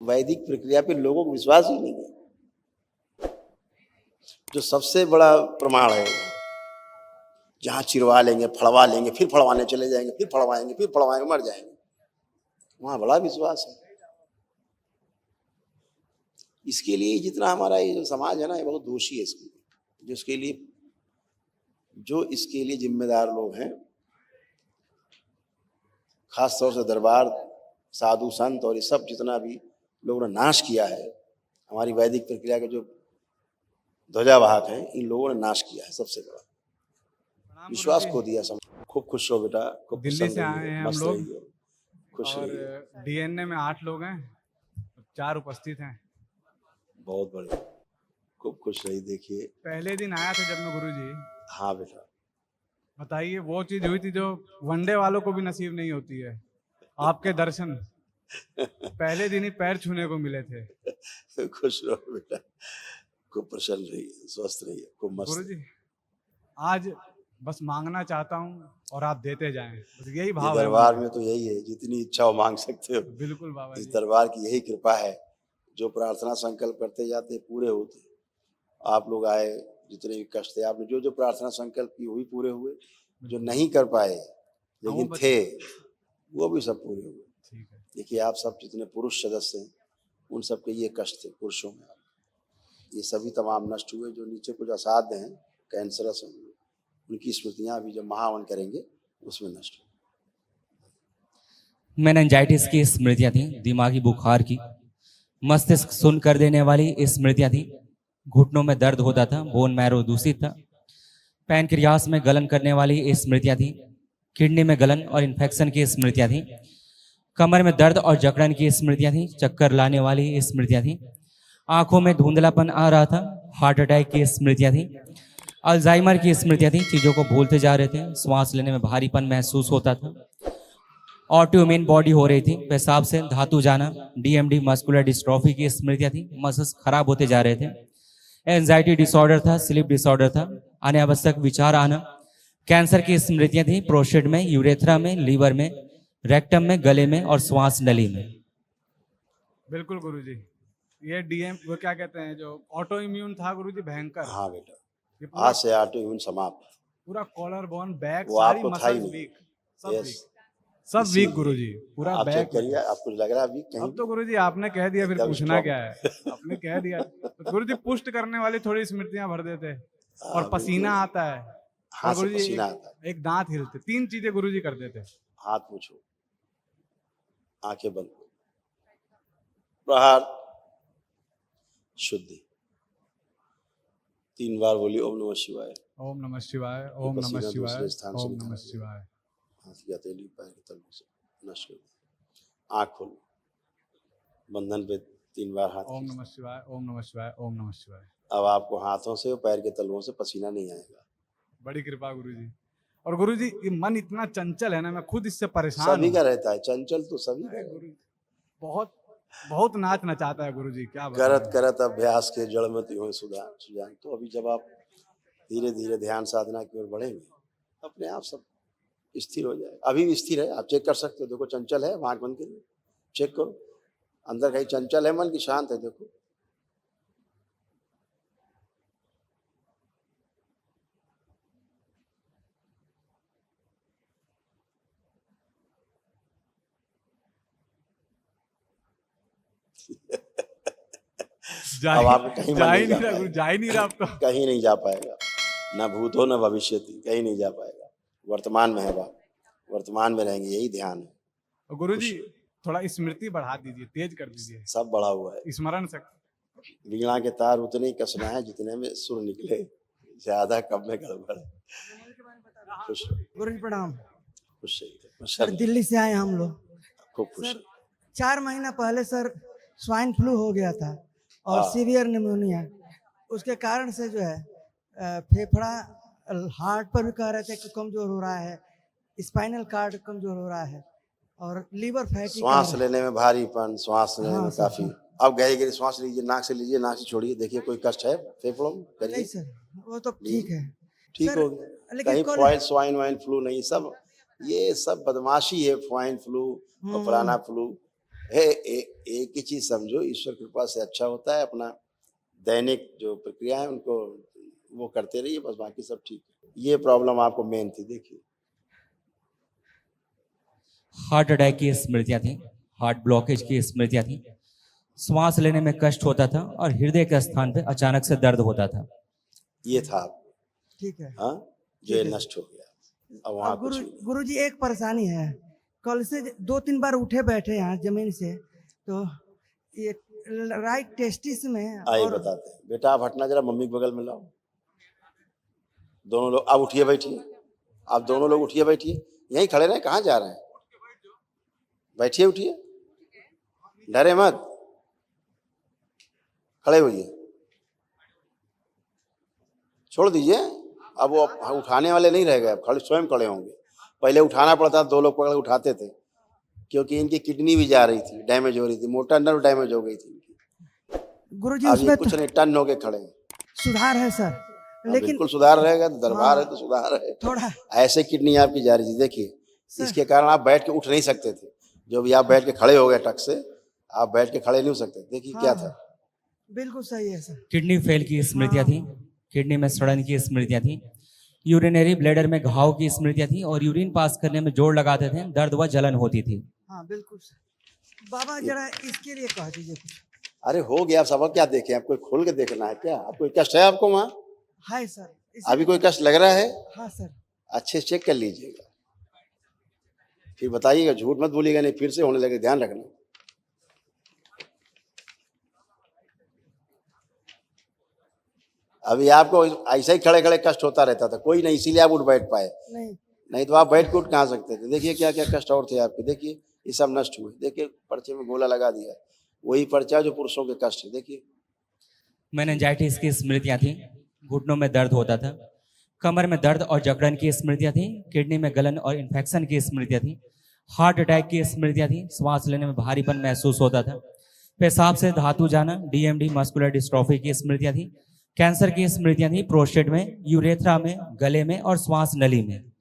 वैदिक प्रक्रिया पे लोगों को विश्वास ही नहीं है, जो सबसे बड़ा प्रमाण है। जहां चिरवा लेंगे, फड़वा लेंगे, फिर फड़वाने चले जाएंगे, फिर फड़वाएंगे, फिर फड़वाएंगे, मर जाएंगे, वहां बड़ा विश्वास है। इसके लिए जितना हमारा ये जो समाज है ना, ये बहुत दोषी है इसके लिए। जो इसके लिए जिम्मेदार लोग हैं, खास तौर से दरबार, साधु संत और ये सब जितना भी लोगों ने नाश किया है, हमारी वैदिक प्रक्रिया के जो ध्वजावाहक हैं, इन लोगों ने नाश किया है। सबसे बड़ा विश्वास खो दिया। खूब खुश हो बेटा, खूब दिल्ली से आए हैं हम लोग, खुश और रहिए। डीएनए में 8 लोग हैं, 4 उपस्थित हैं। बहुत बढ़िया, खूब खुश रही। देखिए पहले दिन आया था जब मैं गुरुजी, हाँ बेटा, बताइए वो चीज हुई थी जो वनडे वालों को भी नसीब नहीं होती है, आपके दर्शन पहले दिन ही पैर छूने को मिले थे। खुश रहो बेटा, खूब प्रसन्न रहिए, स्वस्थ रहिए, खूब मस्त। गुरुजी आज बस मांगना चाहता हूँ और आप देते जाएं, बस यही ये भाव है। दरबार में तो यही है, जितनी इच्छा हो मांग सकते हो। बिल्कुल बाबा इस जी, दरबार की यही कृपा है, जो प्रार्थना संकल्प करते जाते पूरे होते। आप लोग आए, जितने भी कष्ट थे, आपने जो जो प्रार्थना संकल्प की वही पूरे हुए, जो नहीं कर पाए लेकिन थे वो भी सब पूरे हुए। ठीक है। देखिए आप सब जितने पुरुष सदस्य हैं, उन सबके ये कष्ट थे पुरुषों में, ये सभी तमाम नष्ट हुए। जो नीचे कुछ असाध्य हैं, कैंसरस हैं, उनकी स्मृतियां भी जब महावन करेंगे उसमें नष्ट होंगी। मेनिंजाइटिस की स्मृतियां थी, दिमागी बुखार की, मस्तिष्क सुन्न कर देने वाली स्मृतियां थी, घुटनों में दर्द होता था, बोन मैरो दूषित था, पैनक्रियास में गलन करने वाली स्मृतियां थी, किडनी में गलन और इन्फेक्शन की स्मृतियां थी, कमर में दर्द और जकड़न की स्मृतियां थी, चक्कर लाने वाली स्मृतियां थी, आंखों में धुंधलापन आ रहा था, हार्ट अटैक की स्मृतियां थी, अल्जाइमर की स्मृतियां थी, चीजों को भूलते जा रहे थे, श्वास लेने में भारीपन महसूस होता था, ऑटोइम्यून बॉडी हो रही थी, पेशाब से धातु जाना, डीएमडी मस्कुलर डिस्ट्रॉफी की स्मृतियां थी, मसल्स खराब होते जा रहे थे, एंजाइटी डिसऑर्डर था, स्लीप डिसऑर्डर था, अनावश्यक विचार आना, कैंसर की स्मृतियां थी, प्रोस्टेट में, यूरेथ्रा में, लीवर में, रेक्टम में, गले में और श्वास नली में। बिल्कुल गुरुजी, ये डीएम वो क्या कहते हैं, जो ऑटो इम्यून था गुरुजी, भयंकर। हाँ बेटा, ये पूरा आज से ऑटो इम्यून समाप्त। पूरा कॉलर बोन बैक वो सारी आपको था ही मसल्स नहीं। वीक, सब यस, वीक, सब वीक गुरुजी, पूरा आप चेक बैक। करिए, आपको लग रहा है अभी कहीं। अब तो गुरुजी आपने कह दिया, फिर एकदम पूछना strong। क्या है, आपने कह दिया। तो गुरुजी पुष्ट करने वाली थोड़ी स्मृतियां भर देते, और हाँ, पसीना बिल्कुल। आता है, हाथ और से गुरुजी पसीना आता है। एक दांत हिलते, 3 चीजें गुरुजी कर देते। हाथ पूछो, आंखें बंद करो, प्रहार शुद्धि, 3 बार बोलिए ओम नमः शिवाय। ओम नमः शिवाय, ओम नमः पसीना शिवाय, दूसरे स्थान से ओम निकाल नमः दो। शिवाय। हाथ की हथेली पैर के तलवों से नष्ट कर दो। आंख खोलो, बंधन पे 3 बार हाथ ओम खींच। नमः शिवाय, ओम नमः शिवाय, ओम नमः शिवाय। अब आपको हाथों से और पैर के तलवों से पसीना नहीं आएगा। बड़ी कृपा गुरुजी। और गुरुजी ये मन इतना चंचल है ना, मैं खुद इससे परेशान सभी हूँ। का रहता है, चंचल तो सभी का रहता है। गुरुजी बहुत बहुत नाच नचाता है गुरुजी, क्या करत बताएं। करत अभ्यास के जड़ में त्यों सुजान। तो अभी जब आप धीरे धीरे ध्यान साधना की ओर बढ़ेंगे, अपने आप सब स्थिर हो जाए। अभी भी स्थिर है, आप चेक कर सकते हो। देखो चंचल है, आंख बंद करिए, चेक करो अंदर कहीं चंचल है मन की शांत है। देखो अब आप कहीं जा ही नहीं जा नहीं रहा गुरु, जा ही नहीं रहा अब तो। कहीं नहीं जा पाएगा, ना भूत हो ना भविष्य, कहीं नहीं जा पाएगा। वर्तमान में है बाप, वर्तमान में रहेंगे, यही ध्यान है। और गुरुजी थोड़ा स्मृति बढ़ा दीजिए, तेज कर दीजिए, सब बढ़ा हुआ है। स्मरण शक्ति। वीणा के तार उतने ही कसना है जितने में सुर निकले, ज्यादा कब में गड़बड़ है। खुश रहो, गुरुजी प्रणाम। खुश रहिए। सर दिल्ली से आए हम लोग। खूब खुश सर 4 महीना पहले सर स्वाइन फ्लू हो गया था और हाँ। सीवियर निमोनिया, उसके कारण से जो है फेफड़ा, हार्ट पर भी कह रहे थे कि कमजोर हो रहा है, स्पाइनल कार्ड कमजोर हो रहा है, और लीवर फैटी। श्वास लेने में भारीपन, श्वास लेने में काफी। अब गहरी गहरी श्वास लीजिए, नाक से लीजिए, नाक से छोड़िए, देखिए कोई कष्ट है फेफड़ों में, नहीं करिए। सर, वो तो ठीक है। ठीक सर, हो गया, लेकिन कहीं कल स्वाइन वाइन फ्लू नहीं, सब ये सब बदमाशी है। स्वाइन फ्लू और फलाना फ्लू, एक ही चीज समझो, ईश्वर कृपा से अच्छा होता है। अपना दैनिक जो प्रक्रिया है उनको वो करते रहिए, बस बाकी सब ठीक है। ये प्रॉब्लम आपको मेन थी, देखिए। हार्ट अटैक की स्मृतियां थी, हार्ट ब्लॉकेज की स्मृतियां थी, श्वास लेने में कष्ट होता था और हृदय के स्थान पे अचानक से दर्द होता था। ये था आपको, ठीक है। हाँ, जो ठीक ये है। नष्ट हो गया। अब वहां अब कुछ नहीं। गुरु जी एक परेशानी है, कल से 2-3 बार उठे बैठे यहाँ जमीन से, तो ये राइट टेस्टिस में आइए और बताते हैं। बेटा आप हटना जरा, मम्मी के बगल में लाओ। दोनों लोग आप उठिए बैठिए, आप दोनों लोग उठिए बैठिए, यहीं खड़े रहे, कहाँ जा रहे हैं? बैठिए उठिए, डरे मत, खड़े होइए, छोड़ दीजिए। अब वो उठाने वाले नहीं रह गए, अब खड़े स्वयं खड़े होंगे। पहले उठाना पड़ता था, 2 लोग पकड़ के उठाते थे, क्योंकि इनकी किडनी भी जा रही थी, डैमेज हो रही थी, मोटा नर्व डैमेज हो गई थी इनकी। गुरु जी अब ये उसमें कुछ नहीं, टन होके खड़े हैं। सुधार है सर, हाँ, लेकिन बिल्कुल सुधार रहेगा, तो दरबार हाँ, है तो सुधार है। थोड़ा ऐसे किडनी आपकी जा रही थी, देखिए। सर। इसके कारण आप बैठ के उठ नहीं सकते थे, जो भी आप बैठ के खड़े हो गए टक से, आप बैठ के खड़े नहीं हो सकते। देखिए क्या हाँ, था। बिल्कुल सही है सर। किडनी फेल की स्मृतियां थी, किडनी में सड़न की स्मृतियां थी, यूरिनरी ब्लैडर में घाव की स्मृतियां थी और यूरिन पास करने में जोर लगाते थे, दर्द व जलन होती थी। हाँ बिल्कुल सर। बाबा जरा इसके लिए कह दीजिए कुछ। अरे हो गया, आप सबक क्या देखे? आपको खोल के देखना है क्या? आप कोई कष्ट है आपको वहाँ? हाय सर, अभी कोई कष्ट लग रहा है? हाँ सर। अच्छे से चेक कर लीजिएगा, फिर बताइएगा, झूठ मत बोलिएगा, नहीं फिर से होने लगे, ध्यान रखना। अभी आपको ऐसे ही खड़े खड़े कष्ट होता रहता था, कोई नहीं, इसीलिए आप उठ बैठ पाए। नहीं तो आप बैठ के उठ कहाँ सकते थे। देखिए क्या क्या कष्ट और थे आपके, देखिए ये सब नष्ट हुए। देखिए पर्चे में गोला लगा दिया, वही पर्चा जो पुरुषों के कष्ट है, देखिए। मेनिंजाइटिस की स्मृतियां थी, घुटनों में दर्द होता था, कमर में दर्द और जकड़न की स्मृतियां थी, किडनी में गलन और इन्फेक्शन की स्मृतियां थी, हार्ट अटैक की स्मृतियां थी, श्वास लेने में भारीपन महसूस होता था, पेशाब से धातु जाना, डीएमडी मस्कुलर डिस्ट्रॉफी की स्मृतियां थी, कैंसर की स्मृतियां थी, प्रोस्टेट में, यूरेथ्रा में, गले में और श्वास नली में।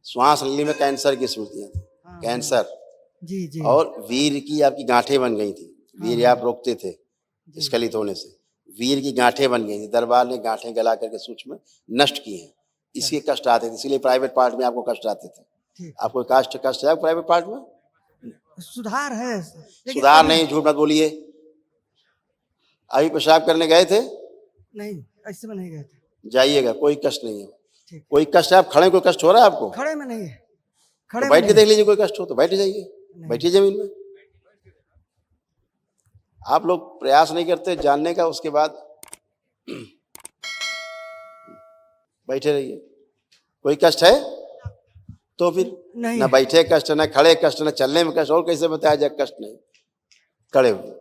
श्वास नली में कैंसर की स्मृतियां थी, कैंसर। जी जी। और वीर की आपकी गांठें बन गई थी, वीर आप रोकते थे स्खलित होने से, वीर की गांठें बन गई थी। दरबार ने गांठें गला करके सूक्ष्म नष्ट की हैं, इसके कष्ट आते थे, इसलिए प्राइवेट पार्ट में आपको कष्ट आते थे। आपको कष्ट कष्ट है प्राइवेट पार्ट में? सुधार है लेकिन सुधार नहीं, झूठ मत बोलिए। अभी पेशाब करने गए थे? नहीं, ऐसे में नहीं गए थे। जाइएगा, कोई कष्ट नहीं है। ठीक। कोई कष्ट है? आप खड़े, कोई कष्ट हो रहा है आपको? खड़े में नहीं है, तो खड़े बैठ में के नहीं। देख लीजिए, कोई कष्ट हो तो बैठ जाइए, बैठिए जमीन में। आप लोग प्रयास नहीं करते जानने का, उसके बाद बैठे रहिए। कोई कष्ट है तो फिर नहीं ना बैठे कष्ट, ना खड़े कष्ट, ना चलने में कष्ट, और कैसे बताया जाए कष्ट नहीं? खड़े हुए,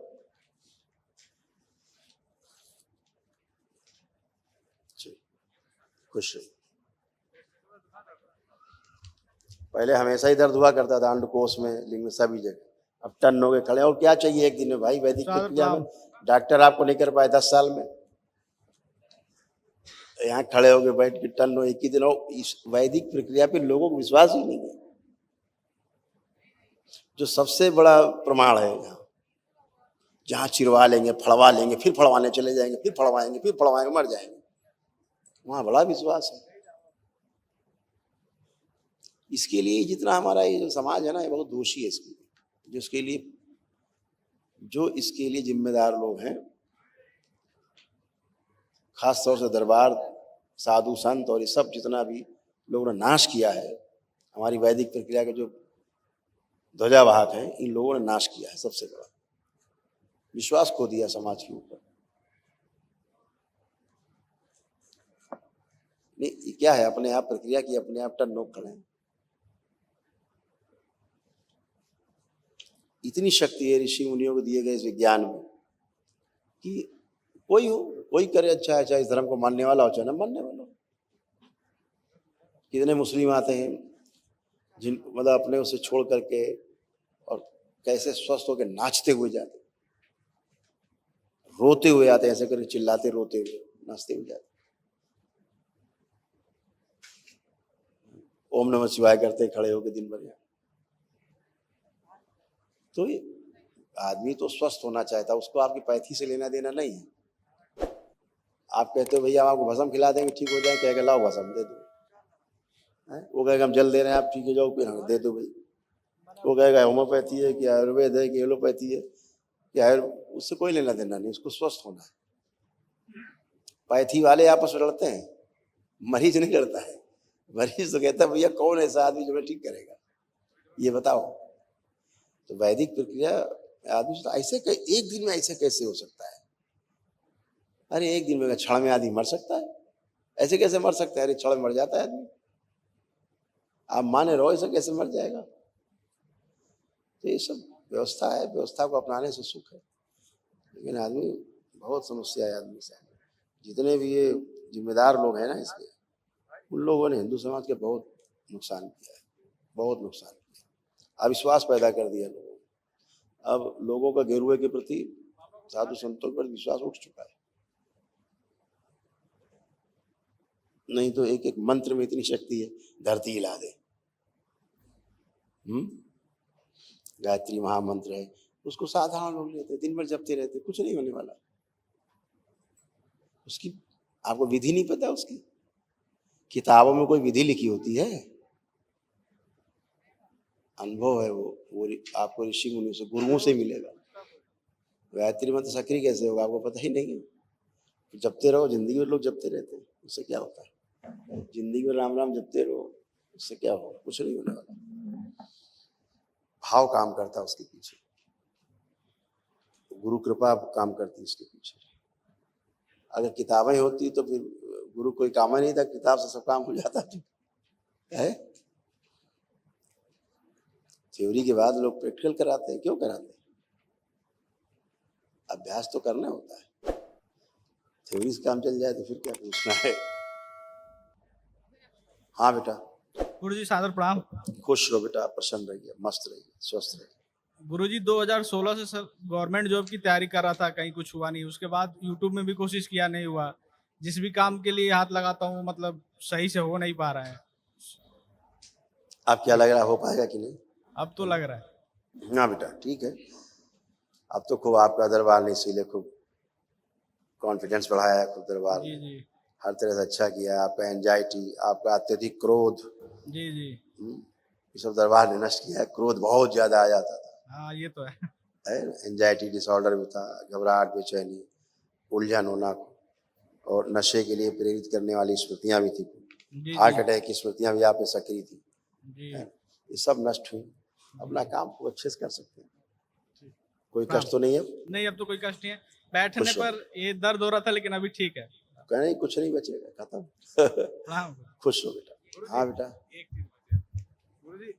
खुश रहिए। पहले हमेशा ही दर्द हुआ करता था, अंडकोश में, लिंग में, सभी जगह। अब टन हो गए खड़े, और क्या चाहिए एक दिन में भाई? वैदिक प्रक्रिया में डॉक्टर आपको नहीं कर पाए 10 साल में, यहाँ खड़े हो गए बैठ के टन हो एक ही दिन। हो इस वैदिक प्रक्रिया पे लोगों को विश्वास ही नहीं है, जो सबसे बड़ा प्रमाण है। यहाँ जहाँ चिरवा लेंगे, फड़वा लेंगे, फिर फड़वाने चले जाएंगे, फिर फड़वाएंगे, फिर फड़वाएंगे, मर जाएंगे, वहाँ बड़ा विश्वास है। इसके लिए जितना हमारा ये जो समाज है ना, ये बहुत दोषी है इसके लिए। जो इसके लिए जिम्मेदार लोग हैं, खास तौर से दरबार, साधु संत और ये सब जितना भी लोगों ने नाश किया है, हमारी वैदिक प्रक्रिया के जो ध्वजावाहक हैं, इन लोगों ने नाश किया है। सबसे बड़ा विश्वास खो दिया समाज के ऊपर। नहीं, क्या है, अपने आप प्रक्रिया की अपने आप टन नोक खड़े हैं। इतनी शक्ति है ऋषि मुनियों को दिए गए इस विज्ञान में कि कोई हो, कोई करे अच्छा है, चाहे इस धर्म को मानने वाला हो चाहे न मानने वाला हो। कितने मुस्लिम आते हैं जिन मतलब अपने उसे छोड़ करके, और कैसे स्वस्थ होकर नाचते हुए जाते, रोते हुए आते, ऐसे करके चिल्लाते, रोते हुए, नाचते हुए जाते, ओम नमः शिवाय करते खड़े होकर दिन भर। तो ये आदमी तो स्वस्थ होना चाहता है, उसको आपकी पैथी से लेना देना नहीं है। आप कहते हो भैया हम आपको भस्म खिला देंगे ठीक हो जाए, कहेगा लाओ भस्म दे दो, वो कहेगा हम जल दे रहे हैं आप ठीक हो जाओ, फिर हमें दे दो भाई। वो कहेगा होम्योपैथी है कि आयुर्वेद है कि एलोपैथी है कि उससे कोई लेना देना नहीं, उसको स्वस्थ होना है। पैथी वाले आपस में लड़ते हैं, मरीज नहीं लड़ता है। मरीज तो कहता है भैया कौन ऐसा आदमी जो मैं ठीक करेगा, ये बताओ। तो वैदिक प्रक्रिया आदमी तो ऐसे एक दिन में ऐसे कैसे हो सकता है? अरे एक दिन में क्षण में आदमी मर सकता है, ऐसे कैसे मर सकता है? अरे क्षण में मर जाता है आदमी, आप माने रहो ऐसे कैसे मर जाएगा? तो ये सब व्यवस्था है, व्यवस्था को अपनाने से सुख है। लेकिन आदमी बहुत समस्या है आदमी से। जितने भी ये जिम्मेदार लोग हैं ना इसके, उन लोगों ने हिंदू समाज के बहुत नुकसान किया है, बहुत नुकसान किया, अविश्वास पैदा कर दिया लोगों को। अब लोगों का गेरुए के प्रति, साधु संतों पर विश्वास उठ चुका है। नहीं तो एक एक मंत्र में इतनी शक्ति है, धरती हिला दे। गायत्री महामंत्र है, उसको साधारण लोग लेते, दिन भर जपते रहते, कुछ नहीं होने वाला। उसकी आपको विधि नहीं पता, उसकी किताबों में कोई विधि लिखी होती है? अनुभव है वो आपको ऋषि मुनि से, गुरुओं से मिलेगा। गायत्री मंत्र सक्रिय कैसे होगा आपको पता ही नहीं है। जपते रहो, जिंदगी में लोग जपते रहते हैं, उससे क्या होता है? जिंदगी में राम राम जपते रहो, उससे क्या होगा? कुछ नहीं होने वाला। भाव काम करता है उसके पीछे, गुरु कृपा काम करती है उसके पीछे। अगर किताबें होती तो फिर गुरु कोई काम नहीं था, किताब से सब काम हो जाता है। थ्योरी के बाद लोग प्रैक्टिकल कराते हैं, क्यों कराते हैं? अभ्यास तो करना होता है। थ्योरी से काम चल जाए तो फिर क्या पूछना है। हाँ बेटा। गुरुजी सादर प्रणाम। खुश रहो बेटा, प्रसन्न रहिए, मस्त रहिए, स्वस्थ रहिए। गुरुजी 2016 से सर गवर्नमेंट जॉब की तैयारी कर रहा था, कहीं कुछ हुआ नहीं। उसके बाद यूट्यूब में भी कोशिश किया, नहीं हुआ। जिस भी काम के लिए हाथ लगाता हूँ मतलब सही से हो नहीं पा रहा है। अब क्या लग रहा है, हो पाएगा कि नहीं? अब तो लग रहा है। हाँ बेटा ठीक है। अब तो खूब आपका दरबार ने इसीलिए खूब कॉन्फिडेंस बढ़ाया है, खूब दरबार जी ने जी हर तरह से अच्छा किया। आपका एंजाइटी, आपका अत्यधिक क्रोध, जी जी। ये सब दरबार ने नष्ट किया है। क्रोध बहुत ज्यादा आ जाता था, हाँ ये तो है। एंजाइटी डिसऑर्डर भी था, घबराहट, बेचैनी, उलझन होना, और नशे के लिए प्रेरित करने वाली स्मृतियां भी थी। जी हार्ट जी अटैक की स्मृतियां भी आप में सक्रिय थी, जी। ये सब नष्ट हुई। अपना काम को अच्छे से कर सकते हैं, कोई हाँ। कष्ट तो नहीं है? नहीं अब तो कोई कष्ट नहीं है। बैठने खुश हो। पर ये दर्द हो रहा था, लेकिन अभी ठीक है। कहना नहीं, कुछ नहीं बचेगा, खत्म। प्रणाम। खुश हो बेटा। हाँ बेटा। एक चीज गुरुजी,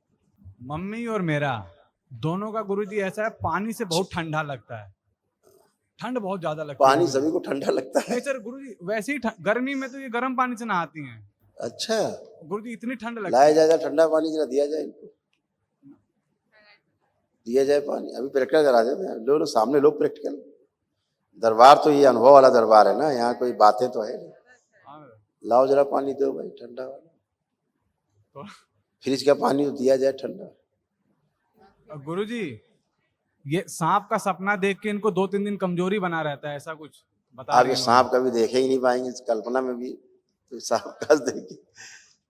मम्मी और मेरा दोनों का गुरुजी ऐसा है, पानी से बहुत ठंडा लगता है, ठंड बहुत ज्यादा लगती है। पानी सभी को ठंडा लगता है। नहीं सर गुरुजी, वैसे ही गर्मी में तो ये गर्म पानी से नहाती हैं। अच्छा, गुरुजी इतनी ठंड लगती लाया है। जाए ठंडा पानी जरा दिया जाए इनको, दिया जाए पानी। अभी प्रैक्टिकल करा देते लोग सामने, लोग प्रैक्टिकल। दरबार तो ये अनुभव वाला दरबार है ना, यहाँ कोई बातें तो है नहीं। लाओ जरा पानी दो भाई, ठंडा वाला। फ्रिज का पानी तो दिया जाए ठंडा। गुरुजी, ये सांप का सपना देख के इनको 2-3 दिन कमजोरी बना रहता है, ऐसा कुछ बता आप रही ये हैं सांप कभी देखे ही नहीं पाएंगे कल्पना में भी, तो सांप का देखिए।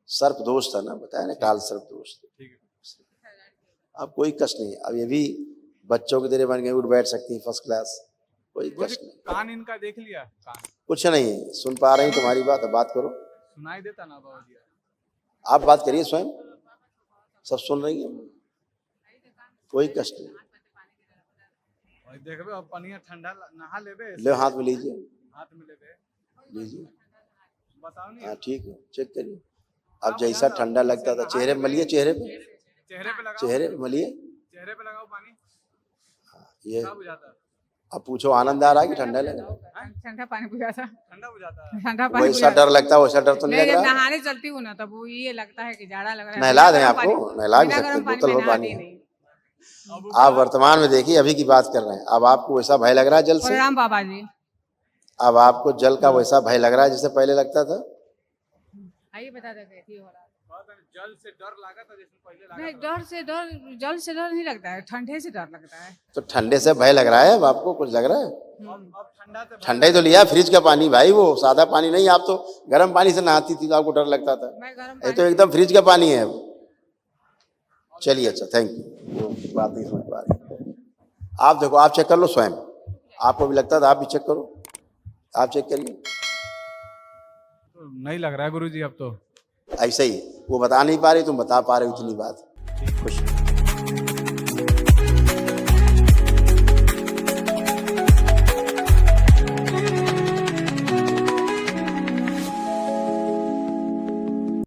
सर्प दोष था ना, बताया ना, काल सर्प दोष। ठीक है। अब कोई कष्ट नहीं। अब ये भी बच्चों की तरह बन गए, उठ बैठ सकती है फर्स्ट क्लास, कोई गुरुजी, कष्ट नहीं। कान इनका देख लिया? कान कुछ नहीं, सुन पा रही तुम्हारी बात, अब बात करो। सुनाई देता ना बाबा जी? आप बात करिए स्वयं, सब सुन रही है, कोई कष्ट नहीं। और देखबे अब पानी ठंडा नहा लेबे, ले हाथ में लीजिए, हाथ में लेबे, लीजिए। बताओ नहीं। हाँ ठीक है, चेक करिए। अब जैसा ठंडा लगता था, चेहरे पे मलिए, चेहरे पे, चेहरे पे लगाओ, चेहरे पे मलिए। चेहरे पे लगाओ पानी, ये क्या बुझाता है? अब पूछो, आनंद आ रहा है कि ठंडा लग रहा है? ठंडा पानी बुझाता, ठंडा बुझाता है। ठंडा पानी वैसा डर लगता है, वैसा डर तो नहीं मैं लग जब रहा? नहाने चलती हूँ ना, तब वो ये लगता है कि जाड़ा लग रहा है। नहला दें बिना आपको, गर्म पानी- नहला भी बिना सकते, गर्म बोतल में भर पानी नहाती है। नहीं। आप वर्तमान में देखिए, अभी की बात कर रहे हैं। अब आपको वैसा भय लग रहा है जल से? प्रणाम बाबा जी। अब आपको जल का वैसा भय लग रहा है जैसे पहले लगता था? आइए बता दे कैसी हो रहा है। जल से डर लगा था जैसे पहले लगा नहीं था। जल से डर नहीं लगता है, ठंडे से डर लगता है। तो ठंडे से भय लग रहा है, अब आपको कुछ लग रहा है? अब ठंडा से ठंडा ही तो लिया, फ्रिज का पानी भाई, वो सादा पानी नहीं। आप तो गर्म पानी से नहाती थी तो आपको डर लगता था, मैं गर्म ये तो एकदम फ्रिज का पानी है। चलिए अच्छा, थैंक यू। वो बात नहीं समझ पा रहे आप। देखो, आप चेक कर लो स्वयं, आपको भी लगता था, आप भी चेक करो, आप चेक करिए। तो नहीं लग रहा है गुरुजी अब तो। ऐसे ही वो बता नहीं पा रहे, तुम बता पा रहे हो, इतनी बात। खुश।